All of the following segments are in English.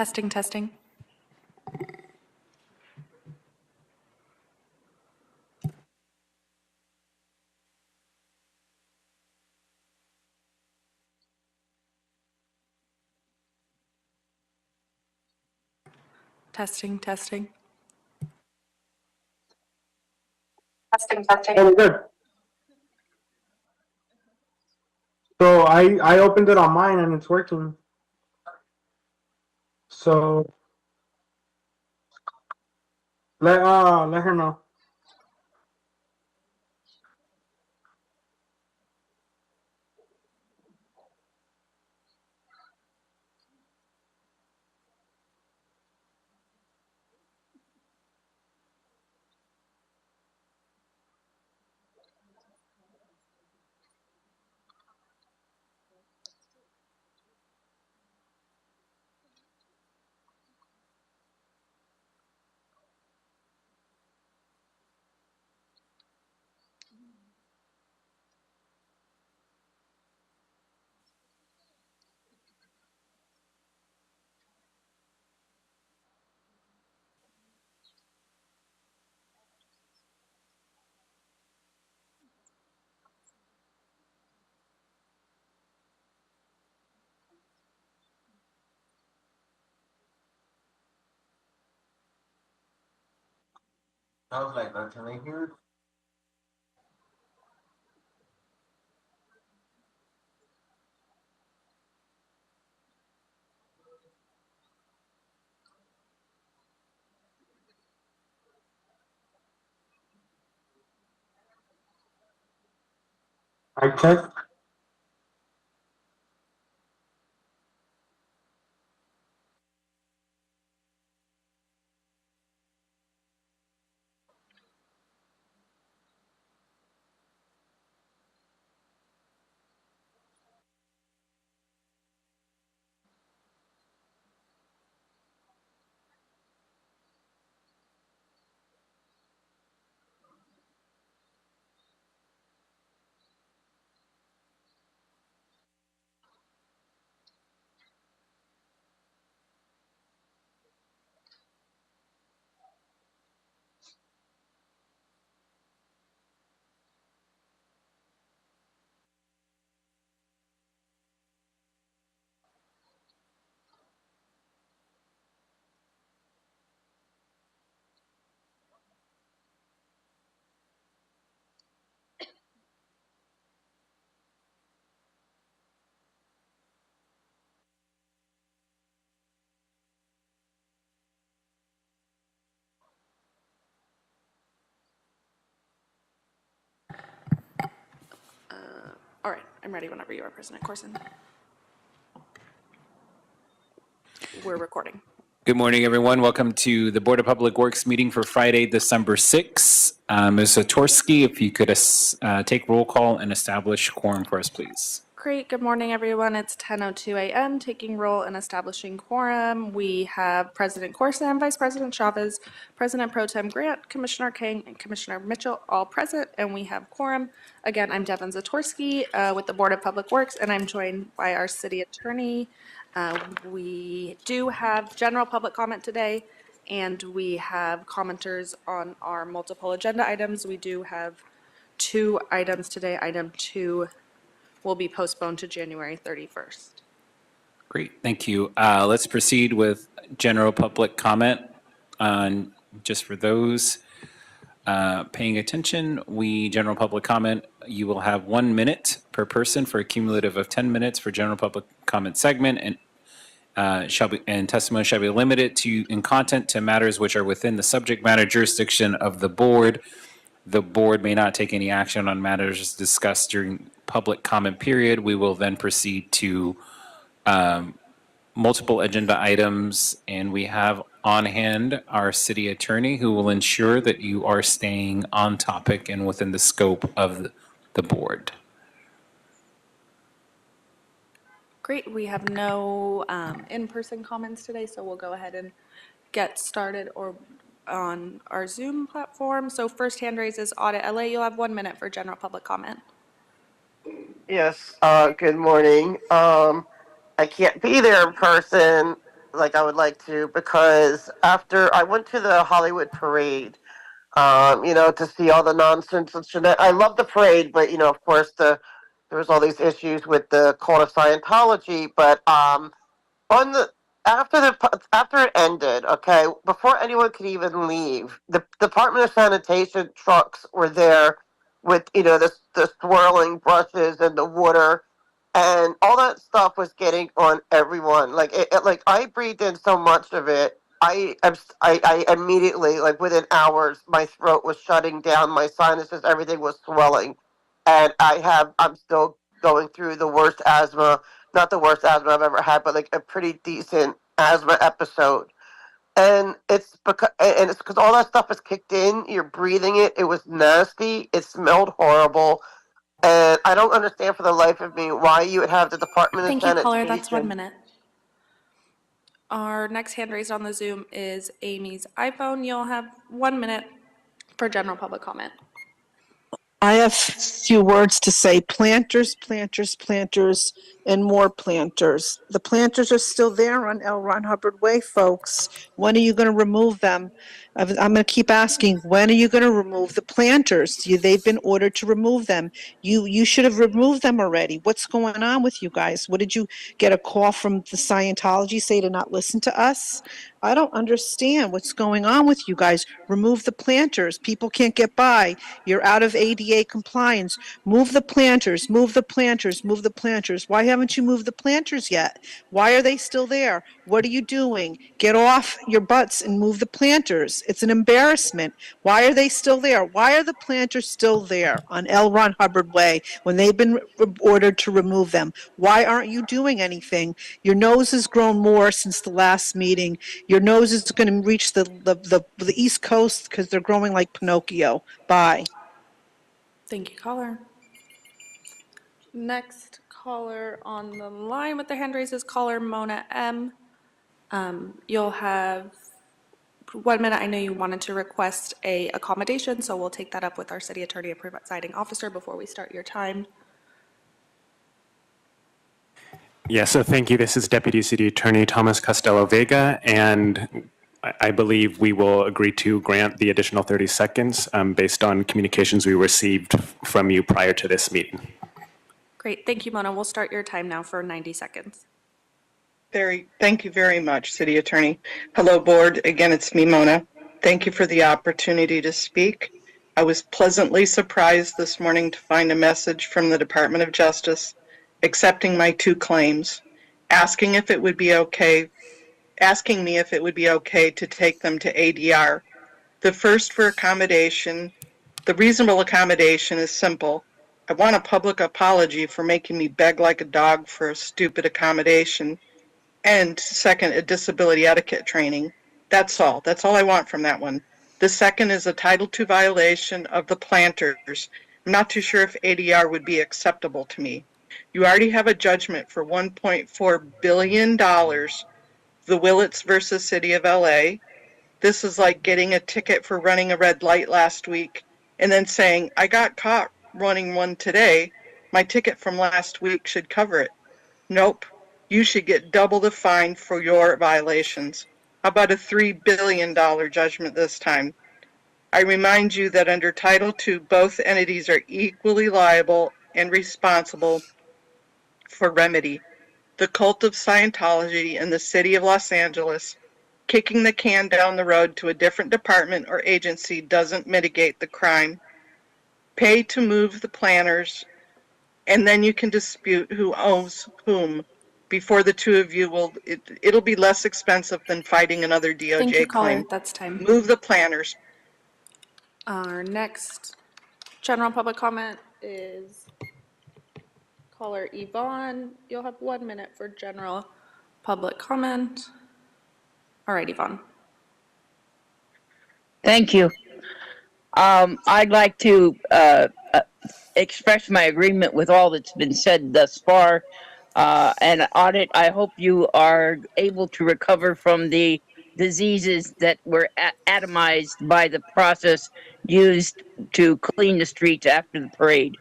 Testing, testing. Testing, testing. Testing, testing. Oh, good. So I opened it on mine and it's working. So let her know. I was like, can I hear it? I checked. All right, I'm ready whenever you are, President Corson. We're recording. Good morning, everyone. Welcome to the Board of Public Works meeting for Friday, December 6th. Ms. Zatorsky, if you could take roll call and establish quorum for us, please. Great. Good morning, everyone. It's 10:02 a.m. Taking roll and establishing quorum. We have President Corson, Vice President Chavez, President Pro Tem Grant, Commissioner King, and Commissioner Mitchell all present, and we have quorum. Again, I'm Devin Zatorsky with the Board of Public Works, and I'm joined by our city attorney. We do have general public comment today, and we have commenters on our multiple agenda items. We do have 2 items today. Item 2 will be postponed to January 31st. Great, thank you. Let's proceed with general public comment. Just for those paying attention, general public comment, you will have 1 minute per person for a cumulative of 10 minutes for general public comment segment, and testimony shall be limited in content to matters which are within the subject matter jurisdiction of the board. The board may not take any action on matters discussed during public comment period. We will then proceed to multiple agenda items, and we have on hand our city attorney who will ensure that you are staying on topic and within the scope of the board. Great, we have no in-person comments today, so we'll go ahead and get started on our Zoom platform. So first hand raise is Audit LA. You'll have 1 minute for general public comment. Yes, good morning. I can't be there in person, like I would like to, because after I went to the Hollywood parade, to see all the nonsense and shit. I love the parade, but of course, there was all these issues with the cult of Scientology. But on the after it ended, okay, before anyone could even leave, the Department of Sanitation trucks were there with the swirling brushes and the water, and all that stuff was getting on everyone. Like like I breathed in so much of it. I immediately, like within hours, my throat was shutting down, my sinuses, everything was swelling, and I'm still going through the worst asthma, not the worst asthma I've ever had, but like a pretty decent asthma episode. And it's because all that stuff is kicked in. You're breathing it. It was nasty. It smelled horrible, and I don't understand for the life of me why you would have the Department of Thank you, Sanitation. caller. That's 1 minute. Our next hand raised on the Zoom is Amy's iPhone. You'll have 1 minute for general public comment. I have few words to say. Planters, planters, planters, and more planters. The planters are still there on L. Ron Hubbard Way, folks. When are you going to remove them? I'm going to keep asking, when are you going to remove the planters? They've been ordered to remove them. You should have removed them already. What's going on with you guys? What did you get a call from the Scientology say to not listen to us? I don't understand what's going on with you guys. Remove the planters. People can't get by. You're out of ADA compliance. Move the planters, move the planters, move the planters. Why haven't you moved the planters yet? Why are they still there? What are you doing? Get off your butts and move the planters. It's an embarrassment. Why are they still there? Why are the planters still there on L. Ron Hubbard Way when they've been ordered to remove them? Why aren't you doing anything? Your nose has grown more since the last meeting. Your nose is going to reach the East Coast because they're growing like Pinocchio. Bye. Thank you, caller. Next caller on the line with their hand raised is caller Mona M. You'll have 1 minute. I know you wanted to request a accommodation, so we'll take that up with our city attorney and presiding officer before we start your time. Yeah, so thank you. This is Deputy City Attorney Thomas Costello Vega, and I believe we will agree to grant the additional 30 seconds based on communications we received from you prior to this meeting. Great. Thank you, Mona. We'll start your time now for 90 seconds. Thank you very much, City Attorney. Hello, Board. Again, it's me, Mona. Thank you for the opportunity to speak. I was pleasantly surprised this morning to find a message from the Department of Justice accepting my 2 claims, asking me if it would be okay to take them to ADR. The first for accommodation, the reasonable accommodation is simple. I want a public apology for making me beg like a dog for a stupid accommodation. And second, a disability etiquette training. That's all. That's all I want from that one. The second is a Title II violation of the planters. I'm not too sure if ADR would be acceptable to me. You already have a judgment for $1.4 billion, the Willits versus City of LA. This is like getting a ticket for running a red light last week and then saying, I got caught running one today. My ticket from last week should cover it. Nope. You should get double the fine for your violations. How about a $3 billion judgment this time? I remind you that under Title II, both entities are equally liable and responsible for remedy. The cult of Scientology in the city of Los Angeles, kicking the can down the road to a different department or agency doesn't mitigate the crime. Pay to move the planners, and then you can dispute who owes whom. Before the two of you it'll be less expensive than fighting another DOJ Thank you, caller. claim. That's time. Move the planners. Our next general public comment is caller Yvonne. You'll have 1 minute for general public comment. All right, Yvonne. Thank you. I'd like to express my agreement with all that's been said thus far. And Audit, I hope you are able to recover from the diseases that were atomized by the process used to clean the streets after the parade.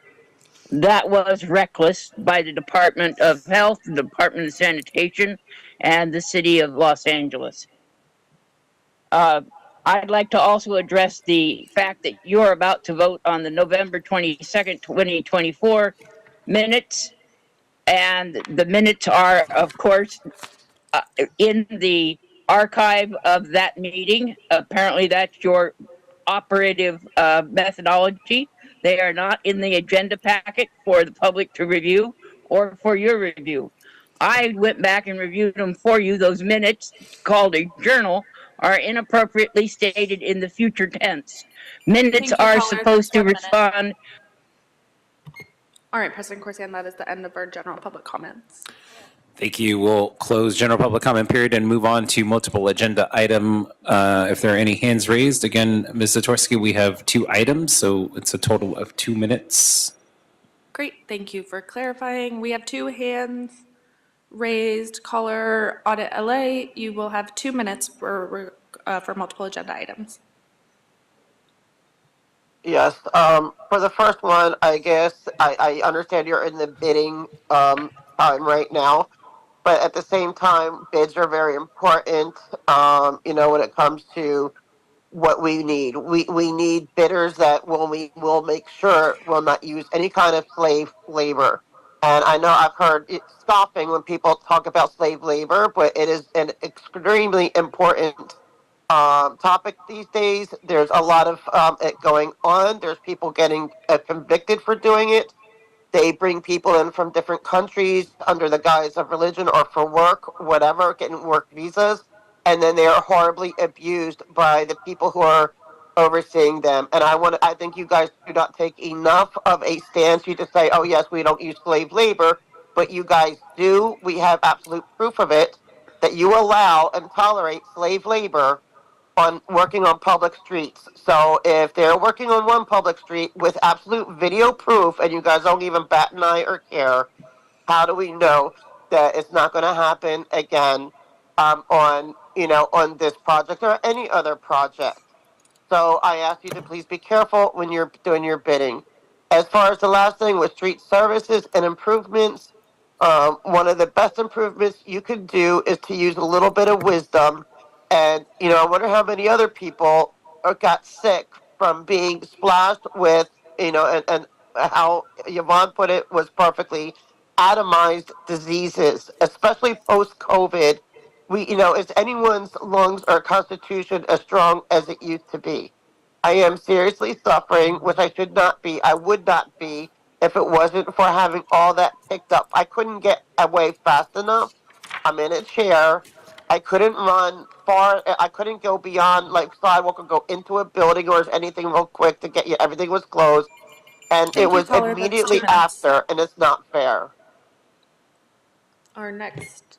That was reckless by the Department of Health, the Department of Sanitation, and the city of Los Angeles. I'd like to also address the fact that you're about to vote on the November 22nd, 2024 minutes. And the minutes are, of course, in the archive of that meeting. Apparently, that's your operative methodology. They are not in the agenda packet for the public to review or for your review. I went back and reviewed them for you. Those minutes, called a journal, are inappropriately stated in the future tense. Minutes Thank you, are caller. supposed That's to 1 minute. respond. All right, President Corsian, that is the end of our general public comments. Thank you. We'll close general public comment period and move on to multiple agenda item. If there are any hands raised, again, Ms. Zatorsky, we have 2 items, so it's a total of 2 minutes. Great, thank you for clarifying. We have 2 hands raised. Caller Audit LA, you will have 2 minutes for multiple agenda items. Yes, for the first one, I guess I understand you're in the bidding time right now, but at the same time, bids are very important. When it comes to what we need, we need bidders that will make sure will not use any kind of slave labor. And I know I've heard it scoffing when people talk about slave labor, but it is an extremely important topic these days. There's a lot of it going on. There's people getting convicted for doing it. They bring people in from different countries under the guise of religion or for work, whatever, getting work visas, and then they are horribly abused by the people who are overseeing them. And I think you guys do not take enough of a stance. You just say, "Oh yes, we don't use slave labor," but you guys do. We have absolute proof of it that you allow and tolerate slave labor on working on public streets. So if they're working on one public street with absolute video proof and you guys don't even bat an eye or care, how do we know that it's not going to happen again on this project or any other project? So I ask you to please be careful when you're doing your bidding. As far as the last thing with street services and improvements, one of the best improvements you could do is to use a little bit of wisdom. And, I wonder how many other people got sick from being splashed with, and how Yvonne put it was perfectly atomized diseases, especially post-COVID. Is anyone's lungs or constitution as strong as it used to be? I am seriously suffering, which I should not be. I would not be if it wasn't for having all that picked up. I couldn't get away fast enough. I'm in a chair. I couldn't run far. I couldn't go beyond sidewalk or go into a building or anything real quick to get you. Everything was closed. And Thank it you, was caller. That's 2 immediately minutes. after, and it's not fair. Our next,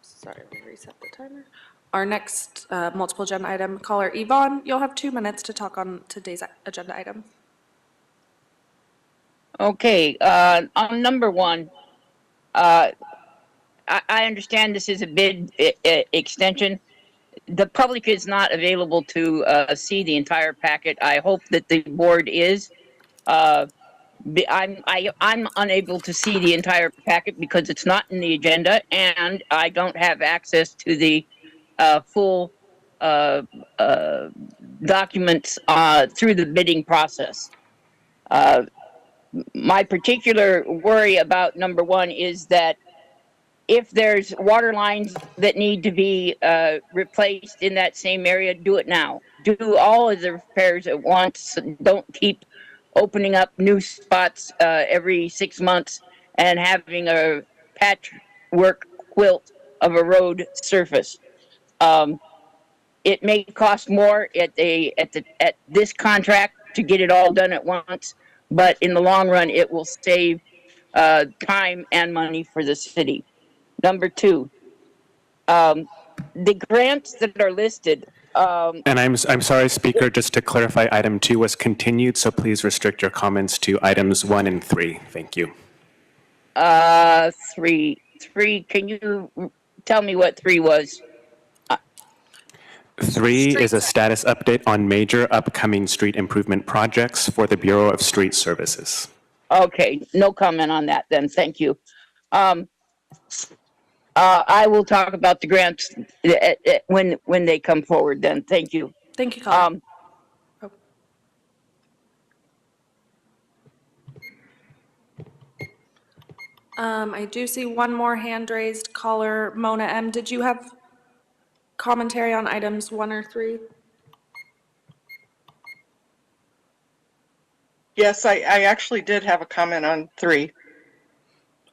sorry, let me reset the timer. Our next multiple agenda item, caller Yvonne, you'll have 2 minutes to talk on today's agenda item. Okay, on number 1, I understand this is a bid extension. The public is not available to see the entire packet. I hope that the board is. I'm unable to see the entire packet because it's not in the agenda, and I don't have access to the full documents through the bidding process. My particular worry about number 1 is that if there's water lines that need to be replaced in that same area, do it now. Do all of the repairs at once. Don't keep opening up new spots every 6 months and having a patchwork quilt of a road surface. It may cost more at this contract to get it all done at once, but in the long run, it will save time and money for the city. Number 2, the grants that are listed. And I'm sorry, Speaker, just to clarify, item 2 was continued, so please restrict your comments to items 1 and 3. Thank you. 3, can you tell me what 3 was? 3 is a status update on major upcoming street improvement projects for the Bureau of Street Services. Okay, no comment on that then, thank you. I will talk about the grants when they come forward then. Thank you. Thank you, caller. I do see one more hand raised. Caller Mona M. Did you have commentary on items 1 or 3? Yes, I actually did have a comment on 3.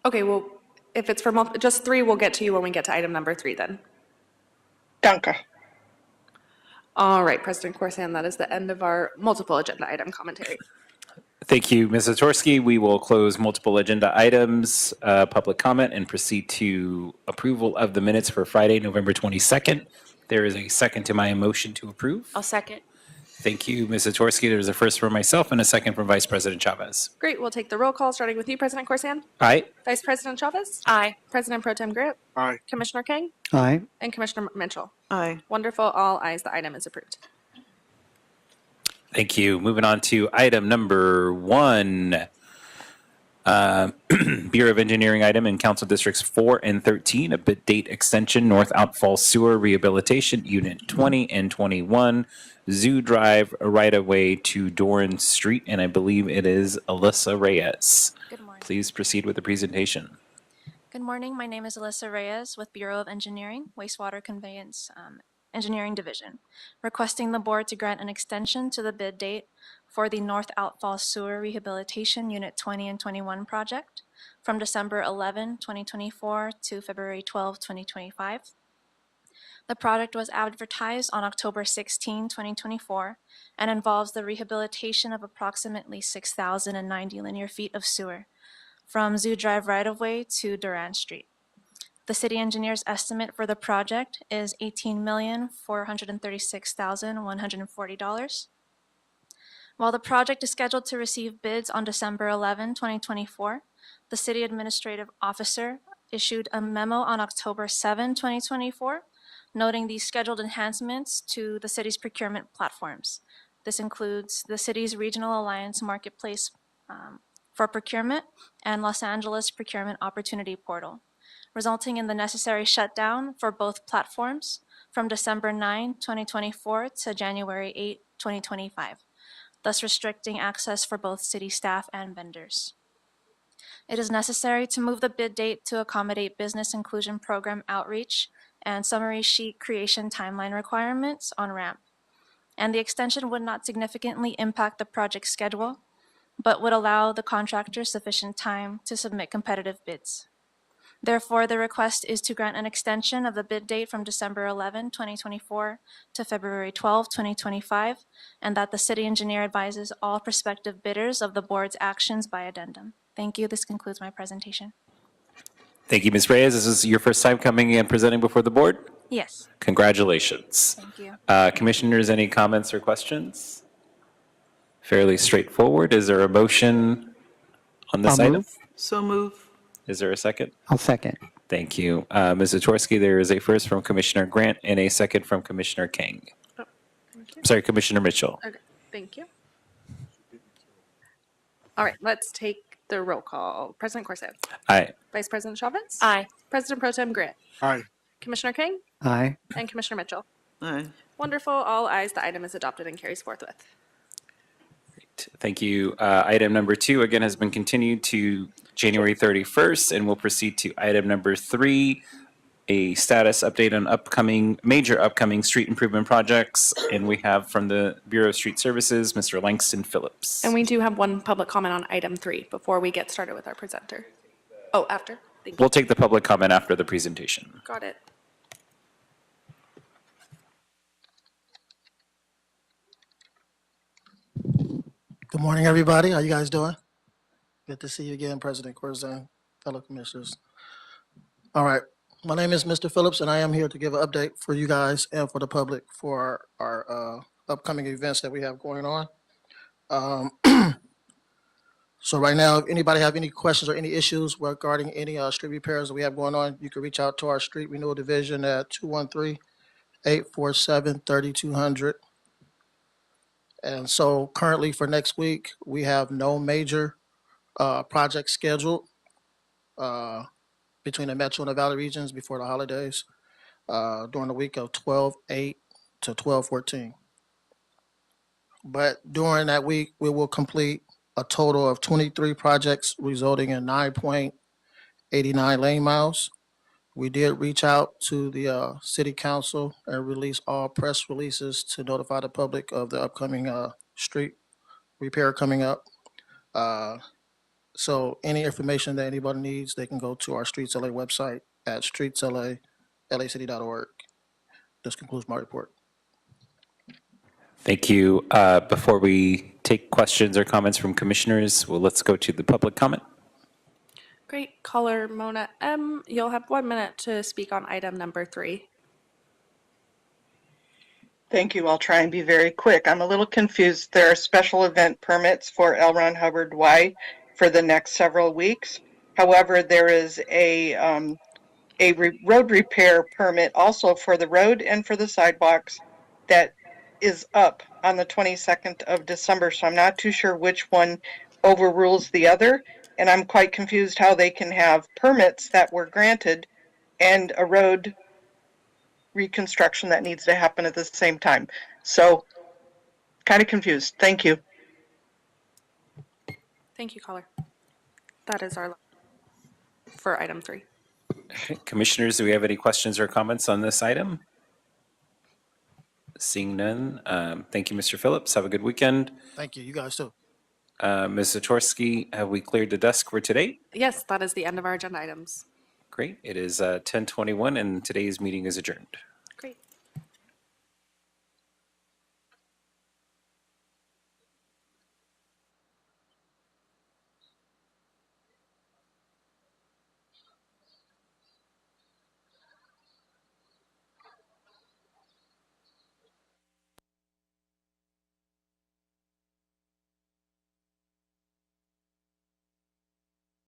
Okay, well, if it's for just 3, we'll get to you when we get to item number 3 then. Danke. All right, President Corsan, that is the end of our multiple agenda item commentary. Thank you, Ms. Zatorsky. We will close multiple agenda items, public comment, and proceed to approval of the minutes for Friday, November 22nd. There is a second to my motion to approve. I'll second. Thank you, Ms. Zatorsky. There's a first from myself and a second from Vice President Chavez. Great, we'll take the roll call, starting with you, President Corsan. Aye. Vice President Chavez. Aye. President Pro Tem Grant. Aye. Commissioner King. Aye. And Commissioner Mitchell. Aye. Wonderful, all ayes, the item is approved. Thank you. Moving on to item number 1. Bureau of Engineering item in Council Districts 4 and 13, a bid date extension, North Outfall Sewer Rehabilitation, Unit 20 and 21, Zoo Drive, right-of-way to Doran Street, and I believe it is Alyssa Reyes. Good morning. Please proceed with the presentation. Good morning. My name is Alyssa Reyes with Bureau of Engineering, Wastewater Conveyance Engineering Division, requesting the board to grant an extension to the bid date for the North Outfall Sewer Rehabilitation Unit 20 and 21 project from December 11, 2024 to February 12, 2025. The project was advertised on October 16, 2024, and involves the rehabilitation of approximately 6,090 linear feet of sewer from Zoo Drive right-of-way to Durant Street. The city engineer's estimate for the project is $18,436,140. While the project is scheduled to receive bids on December 11, 2024, the city administrative officer issued a memo on October 7, 2024, noting the scheduled enhancements to the city's procurement platforms. This includes the city's Regional Alliance Marketplace for procurement and Los Angeles Procurement Opportunity Portal, resulting in the necessary shutdown for both platforms from December 9, 2024 to January 8, 2025, thus restricting access for both city staff and vendors. It is necessary to move the bid date to accommodate business inclusion program outreach and summary sheet creation timeline requirements on RAMP. And the extension would not significantly impact the project schedule, but would allow the contractor sufficient time to submit competitive bids. Therefore, the request is to grant an extension of the bid date from December 11, 2024 to February 12, 2025, and that the city engineer advises all prospective bidders of the board's actions by addendum. Thank you. This concludes my presentation. Thank you, Ms. Reyes. This is your first time coming and presenting before the board? Yes. Congratulations. Thank you. Commissioners, any comments or questions? Fairly straightforward. Is there a motion on this I'll item? move. So move. Is there a second? I'll second. Thank you. Ms. Zatorsky, there is a first from Commissioner Grant and a second from Commissioner King. Thank you. Sorry, Commissioner Mitchell. Okay, thank you. All right, let's take the roll call. President Corsan. Aye. Vice President Chavez. Aye. President Pro Tem Grant. Aye. Commissioner King. Aye. And Commissioner Mitchell. Aye. Wonderful, all ayes, the item is adopted and carries forthwith. Thank you. Item number 2, again, has been continued to January 31st, and we'll proceed to item number 3, a status update on major upcoming street improvement projects. And we have from the Bureau of Street Services, Mr. Langston Phillips. And we do have one public comment on item 3 before we get started with our presenter. Oh, after? Thank you. We'll take the public comment after the presentation. Got it. Good morning, everybody. How you guys doing? Good to see you again, President Corzine, fellow commissioners. All right, my name is Mr. Phillips, and I am here to give an update for you guys and for the public for our upcoming events that we have going on. So right now, if anybody have any questions or any issues regarding any street repairs that we have going on, you can reach out to our street renewal division at 213-847-3200. And so currently for next week, we have no major projects scheduled. between the Metro and the Valley regions before the holidays during the week of 12/8 to 12/14. But during that week, we will complete a total of 23 projects, resulting in 9.89 lane miles. We did reach out to the city council and release all press releases to notify the public of the upcoming street repair coming up. So any information that anybody needs, they can go to our Streets LA website at streetsla.lacity.org. This concludes my report. Thank you. Before we take questions or comments from commissioners, well, let's go to the public comment. Great. Caller Mona M., you'll have 1 minute to speak on item number 3. Thank you. I'll try and be very quick. I'm a little confused. There are special event permits for L. Ron Hubbard Y for the next several weeks. However, there is a road repair permit also for the road and for the sidewalks that is up on the 22nd of December. So I'm not too sure which one overrules the other. And I'm quite confused how they can have permits that were granted and a road reconstruction that needs to happen at the same time. So kind of confused. Thank you. Thank you, caller. That is our for item 3. Okay. Commissioners, do we have any questions or comments on this item? Seeing none, thank you, Mr. Phillips. Have a good weekend. Thank you. You guys too. Ms. Zatorsky, have we cleared the desk for today? Yes, that is the end of our agenda items. Great. It is 10:21 and today's meeting is adjourned.